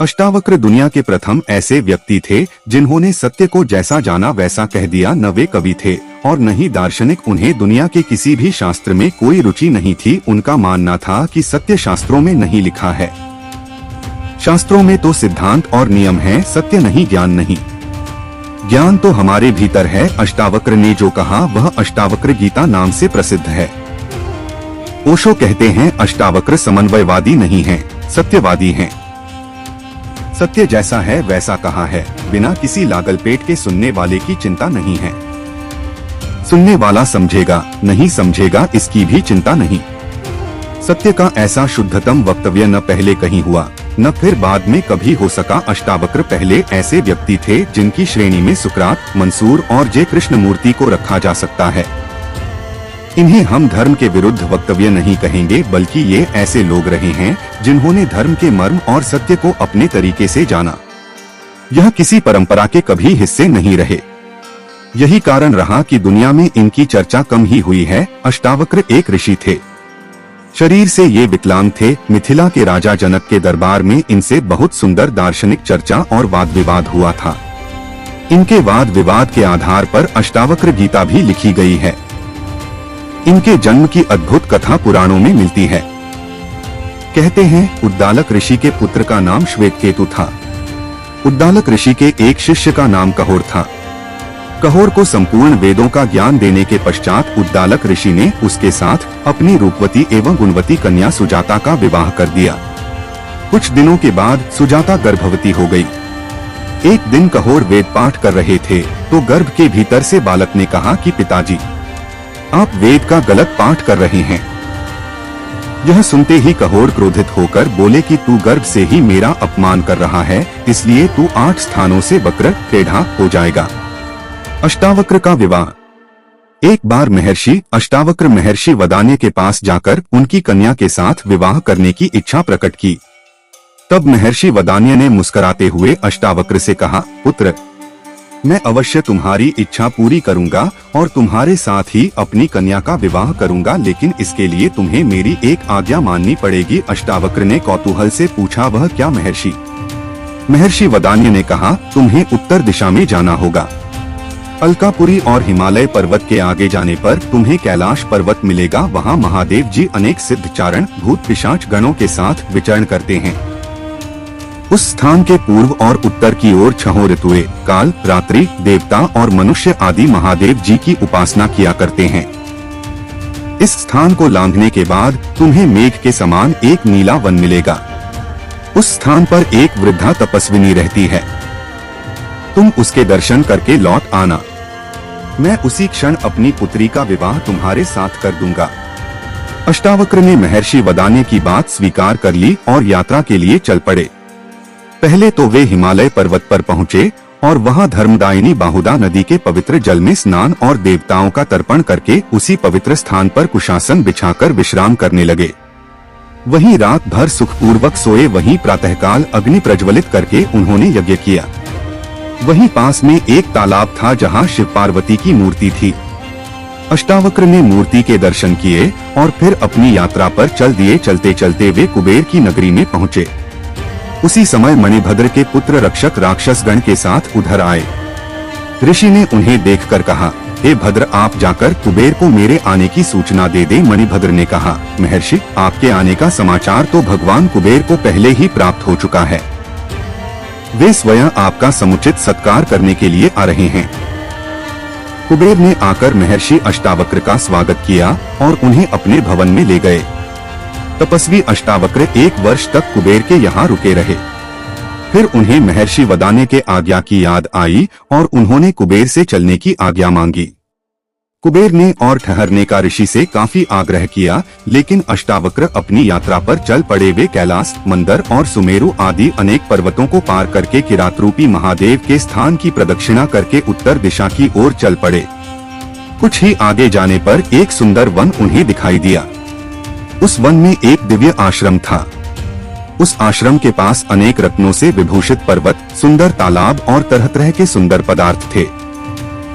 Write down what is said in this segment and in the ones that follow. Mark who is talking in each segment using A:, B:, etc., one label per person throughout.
A: अष्टावक्र दुनिया के प्रथम ऐसे व्यक्ति थे जिन्होंने सत्य को जैसा जाना वैसा कह दिया। न वे कवि थे और न ही दार्शनिक। उन्हें दुनिया के किसी भी शास्त्र में कोई रुचि नहीं थी। उनका मानना था कि सत्य शास्त्रों में नहीं लिखा है। शास्त्रों में तो सिद्धांत और नियम है, सत्य नहीं, ज्ञान नहीं। ज्ञान तो हमारे भीतर है। अष्टावक्र ने जो कहा वह अष्टावक्र गीता नाम से प्रसिद्ध है। ओशो कहते हैं अष्टावक्र समन्वयवादी नहीं हैं, सत्यवादी हैं। सत्य जैसा है वैसा कहा है, बिना किसी लागल पेट के सुनने वाले की चिंता नहीं है। सुनने वाला समझेगा नहीं समझेगा इसकी भी चिंता नहीं। सत्य का ऐसा शुद्धतम वक्तव्य न पहले कहीं हुआ न फिर बाद में कभी हो सका। अष्टावक्र पहले ऐसे व्यक्ति थे जिनकी श्रेणी में सुकरात, मंसूर और जय कृष्णमूर्ति को रखा जा सकता है। इन्हें हम धर्म के विरुद्ध वक्तव्य नहीं कहेंगे, बल्कि ये ऐसे लोग रहे हैं जिन्होंने धर्म के मर्म और सत्य को अपने तरीके से जाना। यह किसी परंपरा के कभी हिस्से नहीं रहे। यही कारण रहा कि दुनिया में इनकी चर्चा कम ही हुई है। अष्टावक्र एक ऋषि थे। शरीर से ये विकलांग थे। मिथिला के राजा जनक के दरबार में इनसे बहुत सुंदर दार्शनिक चर्चा और वाद विवाद हुआ था। इनके वाद विवाद के आधार पर अष्टावक्र गीता भी लिखी गई है। इनके जन्म की अद्भुत कथा पुराणों में मिलती है। कहते हैं उद्दालक ऋषि के पुत्र का नाम श्वेतकेतु था। उद्दालक ऋषि के एक शिष्य का नाम कहोर था। कहोर को संपूर्ण वेदों का ज्ञान देने के पश्चात उद्दालक ऋषि ने उसके साथ अपनी रूपवती एवं गुणवती कन्या सुजाता का विवाह कर दिया। कुछ दिनों के बाद सुजाता गर्भवती हो गई। एक दिन कहोर वेद पाठ कर रहे थे तो गर्भ के भीतर से बालक ने कहा कि पिताजी, आप वेद का गलत पाठ कर रहे हैं। यह सुनते ही कहोर क्रोधित होकर बोले कि तू गर्भ से ही मेरा अपमान कर रहा है, इसलिए तू 8 स्थानों से वक्र टेढ़ा हो जाएगा। अष्टावक्र का विवाह। एक बार महर्षि अष्टावक्र महर्षि वदान्य के पास जाकर उनकी कन्या के साथ विवाह करने की इच्छा प्रकट की। तब महर्षि वदान्य ने मुस्कुराते हुए अष्टावक्र से कहा, पुत्र, मैं अवश्य तुम्हारी इच्छा पूरी करूंगा और तुम्हारे साथ ही अपनी कन्या का विवाह करूंगा, लेकिन इसके लिए तुम्हें मेरी एक आज्ञा माननी पड़ेगी। अष्टावक्र ने कौतूहल से पूछा, वह क्या महर्षि? महर्षि वदान्य ने कहा, तुम्हें उत्तर दिशा में जाना होगा। अलकापुरी और हिमालय पर्वत के आगे जाने पर तुम्हें कैलाश पर्वत मिलेगा। वहाँ महादेव जी अनेक सिद्ध चारण भूत पिशाच गणों के साथ विचरण करते हैं। उस स्थान के पूर्व और उत्तर की ओर 6 ऋतुएं, काल, रात्रि, देवता और मनुष्य आदि महादेव जी की उपासना किया करते हैं। इस स्थान को लांघने के बाद तुम्हें मेघ के समान एक नीला वन मिलेगा। उस स्थान पर एक वृद्धा तपस्विनी रहती है। तुम उसके दर्शन करके लौट आना। मैं उसी क्षण अपनी पुत्री का विवाह तुम्हारे साथ कर दूंगा। अष्टावक्र ने महर्षि वदान्य की बात स्वीकार कर ली और यात्रा के लिए चल पड़े। पहले तो वे हिमालय पर्वत पर पहुँचे और वहाँ धर्मदायिनी बाहुदा नदी के पवित्र जल में स्नान और देवताओं का तर्पण करके उसी पवित्र स्थान पर कुशासन बिछाकर विश्राम करने लगे। वहीं रात भर सुखपूर्वक सोए। वहीं प्रातःकाल अग्नि प्रज्वलित करके उन्होंने यज्ञ किया। वहीं पास में एक तालाब था जहाँ शिव पार्वती की मूर्ति थी। अष्टावक्र ने मूर्ति के दर्शन किए और फिर अपनी यात्रा पर चल दिए। चलते चलते वे कुबेर की नगरी में पहुँचे। उसी समय मणिभद्र के पुत्र रक्षक राक्षसगण के साथ उधर आए। ऋषि ने उन्हें देखकर कहा, हे भद्र, आप जाकर कुबेर को मेरे आने की सूचना दे दे। मणिभद्र ने कहा, महर्षि, आपके आने का समाचार तो भगवान कुबेर को पहले ही प्राप्त हो चुका है। वे स्वयं आपका समुचित सत्कार करने के लिए आ रहे हैं। कुबेर ने आकर महर्षि अष्टावक्र का स्वागत किया और उन्हें अपने भवन में ले गए। तपस्वी अष्टावक्र 1 वर्ष तक कुबेर के यहाँ रुके रहे। फिर उन्हें महर्षि वदान्य के आज्ञा की याद आई और उन्होंने कुबेर से चलने की आज्ञा मांगी। कुबेर ने और ठहरने का ऋषि से काफी आग्रह किया, लेकिन अष्टावक्र अपनी यात्रा पर चल पड़े। वे कैलाश, मंदर और सुमेरु आदि अनेक पर्वतों को पार करके किरात रूपी महादेव के स्थान की प्रदक्षिणा करके उत्तर दिशा की ओर चल पड़े। कुछ ही आगे जाने पर एक सुंदर वन उन्हें दिखाई दिया। उस वन में एक दिव्य आश्रम था। उस आश्रम के पास अनेक रत्नों से विभूषित पर्वत, सुंदर तालाब और तरह तरह के सुंदर पदार्थ थे।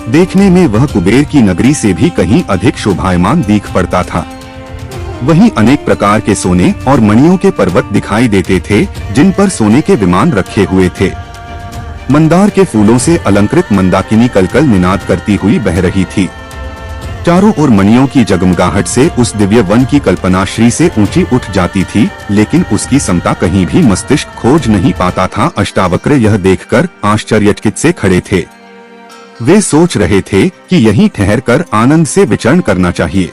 A: देखने में वह कुबेर की नगरी से भी कहीं अधिक शोभायमान दिख पड़ता था। वहीं अनेक प्रकार के सोने और मणियों के पर्वत दिखाई देते थे, जिन पर सोने के विमान रखे हुए थे। मंदार के फूलों से अलंकृत मंदाकिनी कलकल निनाद करती हुई बह रही थी। चारों ओर मणियों की जगमगाहट से उस दिव्य वन की कल्पना श्री से ऊंची उठ जाती थी, लेकिन उसकी समता कहीं भी मस्तिष्क खोज नहीं पाता था। अष्टावक्र यह देखकर आश्चर्यचकित से खड़े थे। वे सोच रहे थे कि यहीं ठहरकर आनंद से विचरण करना चाहिए।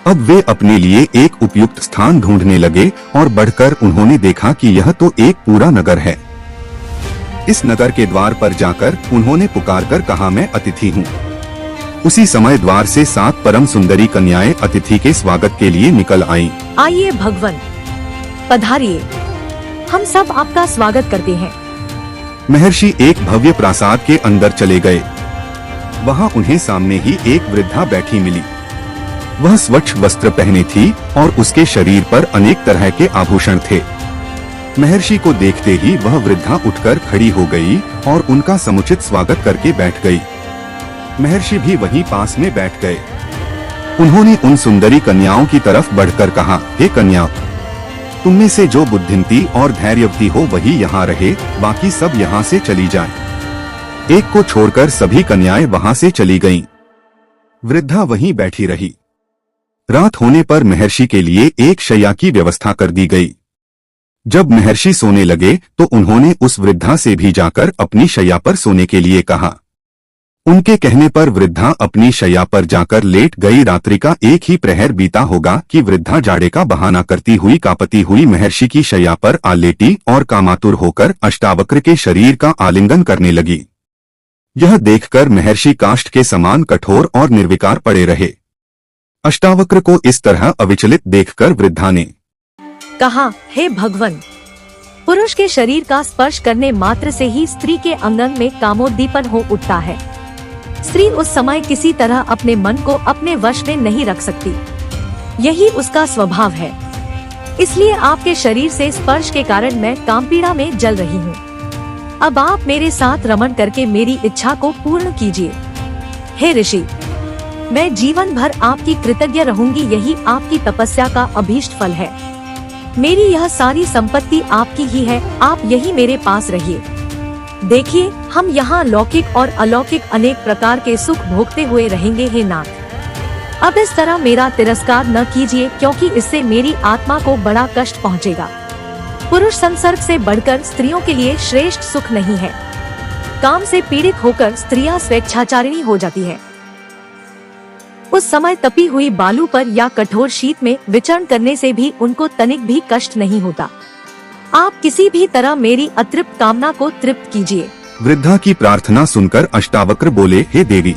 A: अब वे अपने लिए एक उपयुक्त स्थान ढूंढने लगे और बढ़कर उन्होंने देखा कि यह तो एक पूरा नगर है। इस नगर के द्वार पर जाकर उन्होंने पुकारकर कहा, मैं अतिथि हूँ। उसी समय द्वार से 7 परम सुंदरी कन्याएं अतिथि के स्वागत के लिए निकल आईं।
B: आइए भगवान, पधारिए, हम सब आपका स्वागत करते हैं।
A: महर्षि एक भव्य प्रासाद के अंदर चले गए। वहाँ उन्हें सामने ही एक वृद्धा बैठी मिली। वह स्वच्छ वस्त्र पहने थी और उसके शरीर पर अनेक तरह के आभूषण थे। महर्षि को देखते ही वह वृद्धा उठकर खड़ी हो गई और उनका समुचित स्वागत करके बैठ गई। महर्षि भी वहीं पास में बैठ गए। उन्होंने उन सुंदरी कन्याओं की तरफ बढ़कर कहा, हे कन्या, तुम में से जो बुद्धिमती और धैर्यवती हो वही यहाँ रहे, बाकी सब यहाँ से चली जाएं। एक को छोड़कर सभी कन्याएं वहाँ से चली गईं। वृद्धा वहीं बैठी रही। रात होने पर महर्षि के लिए एक शैया की व्यवस्था कर दी गई। जब महर्षि सोने लगे तो उन्होंने उस वृद्धा से भी जाकर अपनी शैया पर सोने के लिए कहा। उनके कहने पर वृद्धा अपनी शैया पर जाकर लेट गई। रात्रि का एक ही प्रहर बीता होगा कि वृद्धा जाड़े का बहाना करती हुई कांपती हुई महर्षि की शैया पर आ लेटी और कामातुर होकर अष्टावक्र के शरीर का आलिंगन करने लगी। यह देखकर महर्षि काष्ठ के समान कठोर और निर्विकार पड़े रहे। अष्टावक्र को इस तरह अविचलित देखकर वृद्धा ने
B: कहा, हे भगवान, पुरुष के शरीर का स्पर्श करने मात्र से ही स्त्री के अंगन में कामोद्दीपन हो उठता है। स्त्री उस समय किसी तरह अपने मन को अपने वश में नहीं रख सकती, यही उसका स्वभाव है। इसलिए आपके शरीर से स्पर्श के कारण मैं कामपीड़ा में जल रही हूँ। अब आप मेरे साथ रमण करके मेरी इच्छा को पूर्ण कीजिए। हे ऋषि, मैं जीवन भर आपकी कृतज्ञ रहूंगी, यही आपकी तपस्या का अभीष्ट फल है। मेरी यह सारी संपत्ति आपकी ही है, आप यही मेरे पास रहिए। देखिए, हम यहाँ लौकिक और अलौकिक अनेक प्रकार के सुख भोगते हुए रहेंगे। हे नाथ, अब इस तरह मेरा तिरस्कार न कीजिए, क्योंकि इससे मेरी आत्मा को बड़ा कष्ट पहुँचेगा। पुरुष संसर्ग से बढ़कर स्त्रियों के लिए श्रेष्ठ सुख नहीं है। काम से पीड़ित होकर स्त्रियां स्वेच्छाचारिणी हो जाती है। उस समय तपी हुई बालू पर या कठोर शीत में विचरण करने से भी उनको तनिक भी कष्ट नहीं होता। आप किसी भी तरह मेरी अतृप्त कामना को तृप्त कीजिए।
A: वृद्धा की प्रार्थना सुनकर अष्टावक्र बोले, हे देवी,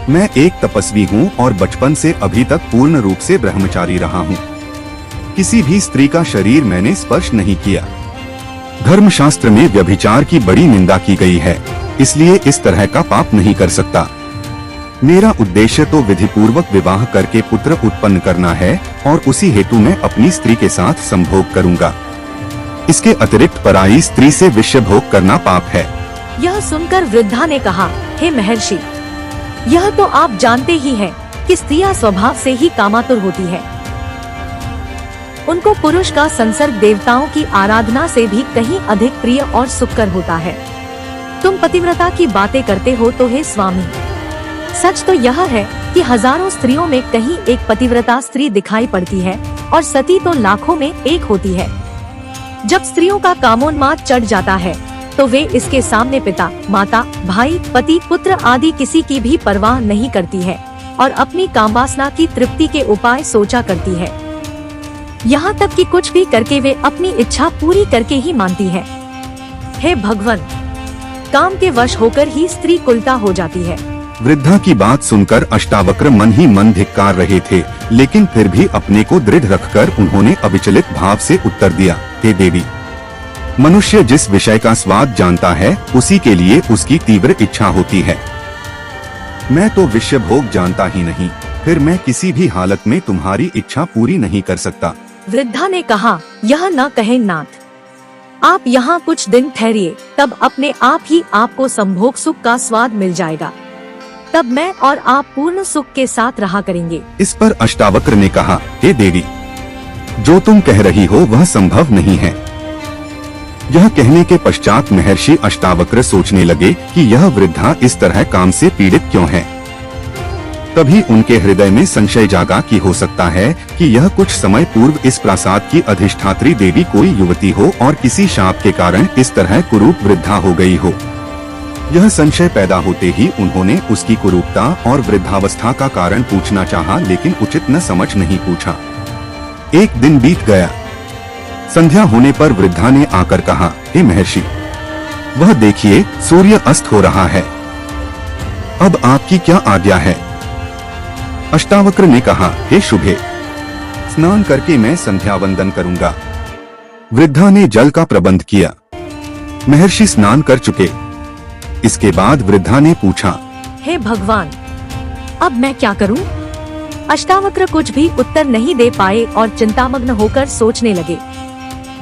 A: मैं एक तपस्वी हूँ और बचपन से अभी तक पूर्ण रूप से ब्रह्मचारी रहा हूँ। किसी भी स्त्री का शरीर मैंने स्पर्श नहीं किया। धर्मशास्त्र में व्यभिचार की बड़ी निंदा की गई है, इसलिए इस तरह का पाप नहीं कर सकता। मेरा उद्देश्य तो विधिपूर्वक विवाह करके पुत्र उत्पन्न करना है और उसी हेतु मैं अपनी स्त्री के साथ संभोग करूंगा। इसके अतिरिक्त पराई स्त्री से विषय भोग करना पाप है।
B: यह सुनकर वृद्धा ने कहा, हे महर्षि, यह तो आप जानते ही हैं कि स्त्रियां स्वभाव से ही कामातुर होती है। उनको पुरुष का संसर्ग देवताओं की आराधना से भी कहीं अधिक प्रिय और सुखकर होता है। तुम पतिव्रता की बातें करते हो तो हे स्वामी, सच तो यह है कि हजारों स्त्रियों में कहीं एक पतिव्रता स्त्री दिखाई पड़ती है और सती तो लाखों में एक होती है। जब स्त्रियों का कामोन्माद चढ़ जाता है तो वे इसके सामने पिता, माता, भाई, पति, पुत्र आदि किसी की भी परवाह नहीं करती है और अपनी कामवासना की तृप्ति के उपाय सोचा करती है। यहाँ तक कि कुछ भी करके वे अपनी इच्छा पूरी करके ही मानती है। हे भगवान, काम के वश होकर ही स्त्री कुलता हो जाती है।
A: वृद्धा की बात सुनकर अष्टावक्र मन ही मन धिक्कार रहे थे, लेकिन फिर भी अपने को दृढ़ रखकर उन्होंने अविचलित भाव से उत्तर दिया, हे देवी, मनुष्य जिस विषय का स्वाद जानता है उसी के लिए उसकी तीव्र इच्छा होती है। मैं तो विषय भोग जानता ही नहीं, फिर मैं किसी भी हालत में तुम्हारी इच्छा पूरी नहीं कर सकता।
B: वृद्धा ने कहा, यह न कहे नाथ, आप यहाँ कुछ दिन ठहरिए, तब अपने आप ही आपको संभोग सुख का स्वाद मिल जाएगा। तब मैं और आप पूर्ण सुख के साथ रहा करेंगे।
A: इस पर अष्टावक्र ने कहा, हे देवी, जो तुम कह रही हो वह संभव नहीं है। यह कहने के पश्चात महर्षि अष्टावक्र सोचने लगे कि यह वृद्धा इस तरह काम से पीड़ित क्यों है। तभी उनके हृदय में संशय जागा कि हो सकता है कि यह कुछ समय पूर्व इस प्रासाद की अधिष्ठात्री देवी कोई युवती हो और किसी शाप के कारण इस तरह कुरूप वृद्धा हो गई हो। यह संशय पैदा होते ही उन्होंने उसकी कुरूपता और वृद्धावस्था का कारण पूछना चाहा, लेकिन उचित न समझ नहीं पूछा। एक दिन बीत गया। संध्या होने पर वृद्धा ने आकर कहा, हे महर्षि, वह देखिए सूर्य अस्त हो रहा है, अब आपकी क्या आज्ञा है। अष्टावक्र ने कहा, हे शुभे, स्नान करके मैं संध्या वंदन करूंगा। वृद्धा ने जल का प्रबंध किया। महर्षि स्नान कर चुके। इसके बाद वृद्धा ने पूछा,
B: हे भगवान, अब मैं क्या करूं? अष्टावक्र कुछ भी उत्तर नहीं दे पाए और चिंतामग्न होकर सोचने लगे।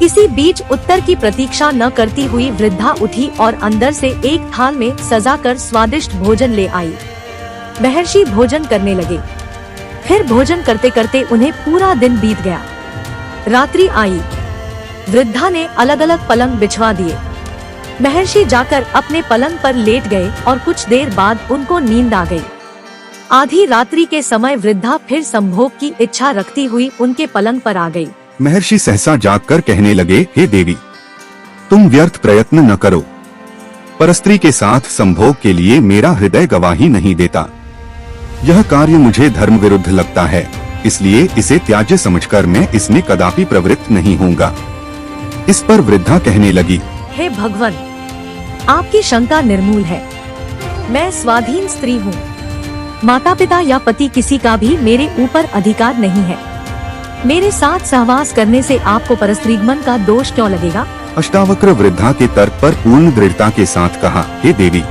B: इसी बीच उत्तर की प्रतीक्षा न करती हुई वृद्धा उठी और अंदर से एक थाल में सजाकर स्वादिष्ट भोजन ले आई। महर्षि भोजन करने लगे। फिर भोजन करते करते उन्हें पूरा दिन बीत गया। रात्रि आई। वृद्धा ने अलग अलग पलंग बिछवा दिए। महर्षि जाकर अपने पलंग पर लेट गए और कुछ देर बाद उनको नींद आ गई। आधी रात्रि के समय वृद्धा फिर संभोग की इच्छा रखती हुई उनके पलंग पर आ गई।
A: महर्षि सहसा जागकर कहने लगे, हे देवी, तुम व्यर्थ प्रयत्न न करो। परस्त्री के साथ संभोग के लिए मेरा हृदय गवाही नहीं देता। यह कार्य मुझे धर्म विरुद्ध लगता है, इसलिए इसे त्याज्य समझकर मैं इसमें कदापि प्रवृत्त नहीं होऊंगा। इस पर वृद्धा कहने लगी,
B: हे भगवान, आपकी शंका निर्मूल है। मैं स्वाधीन स्त्री हूँ। माता पिता या पति किसी का भी मेरे ऊपर अधिकार नहीं है। मेरे साथ सहवास करने से आपको परस्त्रीगमन का दोष क्यों लगेगा?
A: अष्टावक्र वृद्धा के तर्क पर पूर्ण दृढ़ता के साथ कहा, हे देवी,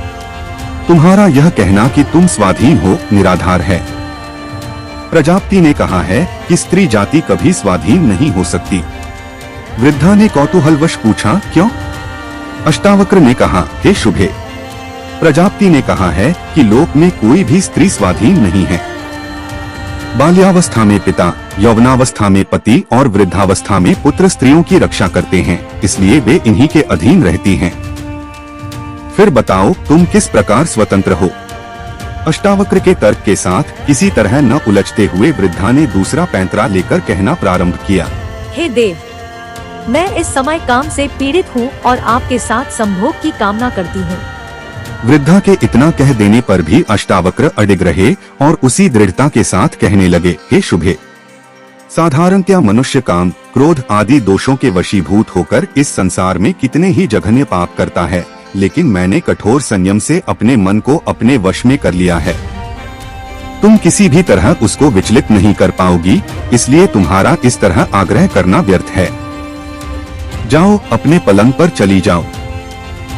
A: तुम्हारा यह कहना कि तुम स्वाधीन हो निराधार है। प्रजापति ने कहा है कि स्त्री जाति कभी स्वाधीन नहीं हो सकती। वृद्धा ने कौतूहलवश पूछा, क्यों? अष्टावक्र ने कहा, हे शुभे, प्रजापति ने कहा है कि लोक में कोई भी स्त्री स्वाधीन नहीं है। बाल्यावस्था में पिता, यौवनावस्था में पति और वृद्धावस्था में पुत्र स्त्रियों की रक्षा करते हैं, इसलिए वे इन्हीं के अधीन रहती हैं। फिर बताओ तुम किस प्रकार स्वतंत्र हो? अष्टावक्र के तर्क के साथ किसी तरह न उलझते हुए वृद्धा ने दूसरा पैंतरा लेकर कहना प्रारंभ किया,
B: हे देव, मैं इस समय काम से पीड़ित हूँ और आपके साथ संभोग की कामना करती हूँ।
A: वृद्धा के इतना कह देने पर भी अष्टावक्र अडिग रहे और उसी दृढ़ता के साथ कहने लगे, हे शुभे, साधारणतया मनुष्य काम, क्रोध आदि दोषों के वशीभूत होकर इस संसार में कितने ही जघन्य पाप करता है, लेकिन मैंने कठोर संयम से अपने मन को अपने वश में कर लिया है। तुम किसी भी तरह उसको विचलित नहीं कर पाओगी, इसलिए तुम्हारा इस तरह आग्रह करना व्यर्थ है। जाओ अपने पलंग पर चली जाओ।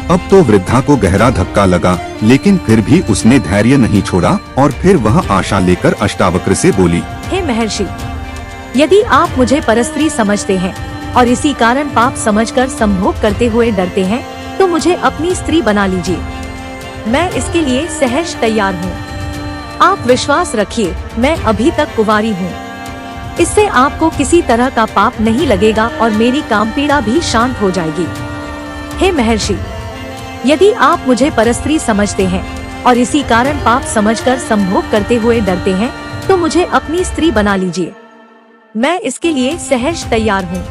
A: अब तो वृद्धा को गहरा धक्का लगा, लेकिन फिर भी उसने धैर्य नहीं छोड़ा और फिर वह आशा लेकर अष्टावक्र से बोली,
B: हे महर्षि, यदि आप मुझे परस्त्री समझते हैं और इसी कारण पाप समझकर संभोग करते हुए डरते हैं, तो मुझे अपनी स्त्री बना लीजिए। मैं इसके लिए सहर्ष तैयार हूँ। आप विश्वास रखिए, मैं अभी तक कुंवारी हूँ। इससे आपको किसी तरह का पाप नहीं लगेगा और मेरी काम पीड़ा भी शांत हो जाएगी। हे महर्षि, यदि आप मुझे परस्त्री समझते हैं और इसी कारण पाप समझकर संभोग करते हुए डरते हैं, तो मुझे अपनी स्त्री बना लीजिए। मैं इसके लिए सहर्ष तैयार हूँ।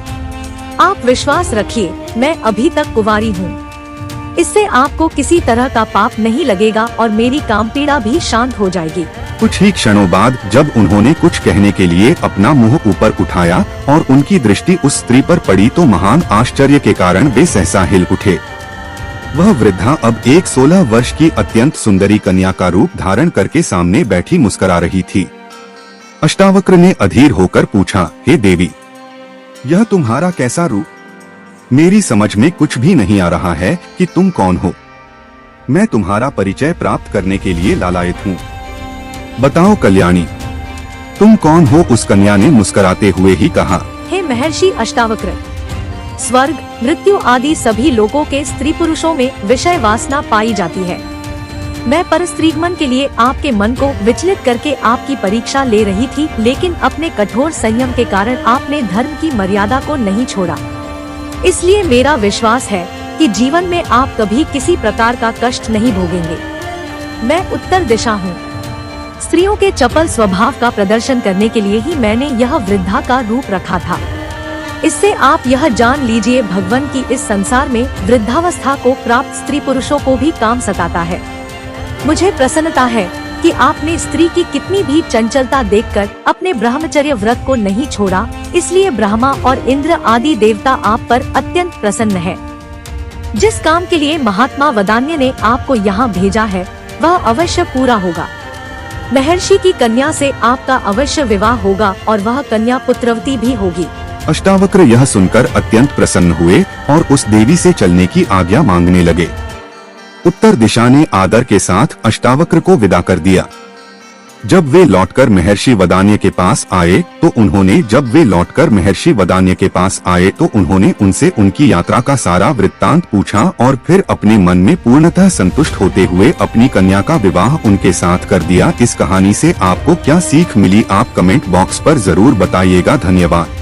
B: आप विश्वास रखिए, मैं अभी तक कुंवारी हूँ। इससे आपको किसी तरह का पाप नहीं लगेगा और मेरी काम पीड़ा भी शांत हो जाएगी।
A: कुछ ही क्षणों बाद जब उन्होंने कुछ कहने के लिए अपना मुंह ऊपर उठाया और उनकी दृष्टि उस स्त्री पर पड़ी, तो महान आश्चर्य के कारण वे सहसा हिल उठे। वह वृद्धा अब एक 16 वर्ष की अत्यंत सुंदरी कन्या का रूप धारण करके सामने बैठी मुस्कुरा रही थी। अष्टावक्र ने अधीर होकर पूछा, हे देवी, यह तुम्हारा कैसा रूप? मेरी समझ में कुछ भी नहीं आ रहा है कि तुम कौन हो। मैं तुम्हारा परिचय प्राप्त करने के लिए लालायित हूँ। बताओ कल्याणी, तुम कौन हो? उस कन्या ने मुस्कुराते हुए ही कहा,
B: हे महर्षि अष्टावक्र, स्वर्ग, मृत्यु आदि सभी लोगों के स्त्री पुरुषों में विषय वासना पाई जाती है। मैं परस्त्रीगमन के लिए आपके मन को विचलित करके आपकी परीक्षा ले रही थी, लेकिन अपने कठोर संयम के कारण आपने धर्म की मर्यादा को नहीं छोड़ा। इसलिए मेरा विश्वास है कि जीवन में आप कभी किसी प्रकार का कष्ट नहीं भोगेंगे। मैं उत्तर दिशा हूँ। स्त्रियों के चपल स्वभाव का प्रदर्शन करने के लिए ही मैंने यह वृद्धा का रूप रखा था। इससे आप यह जान लीजिए, भगवान की इस संसार में वृद्धावस्था को प्राप्त स्त्री पुरुषों को भी काम सताता है। मुझे प्रसन्नता है कि आपने स्त्री की कितनी भी चंचलता देखकर अपने ब्रह्मचर्य व्रत को नहीं छोड़ा, इसलिए ब्रह्मा और इंद्र आदि देवता आप पर अत्यंत प्रसन्न है। जिस काम के लिए महात्मा वदान्य ने आपको यहाँ भेजा है वह अवश्य पूरा होगा। महर्षि की कन्या से आपका अवश्य विवाह होगा और वह कन्या पुत्रवती भी होगी।
A: अष्टावक्र यह सुनकर अत्यंत प्रसन्न हुए और उस देवी से चलने की आज्ञा मांगने लगे। उत्तर दिशा ने आदर के साथ अष्टावक्र को विदा कर दिया। जब वे लौटकर महर्षि वदान्य के पास आए तो उन्होंने उनसे उनकी यात्रा का सारा वृत्तांत पूछा और फिर अपने मन में पूर्णतः संतुष्ट होते हुए अपनी कन्या का विवाह उनके साथ कर दिया। इस कहानी से आपको क्या सीख मिली, आप कमेंट बॉक्स पर जरूर बताइएगा। धन्यवाद।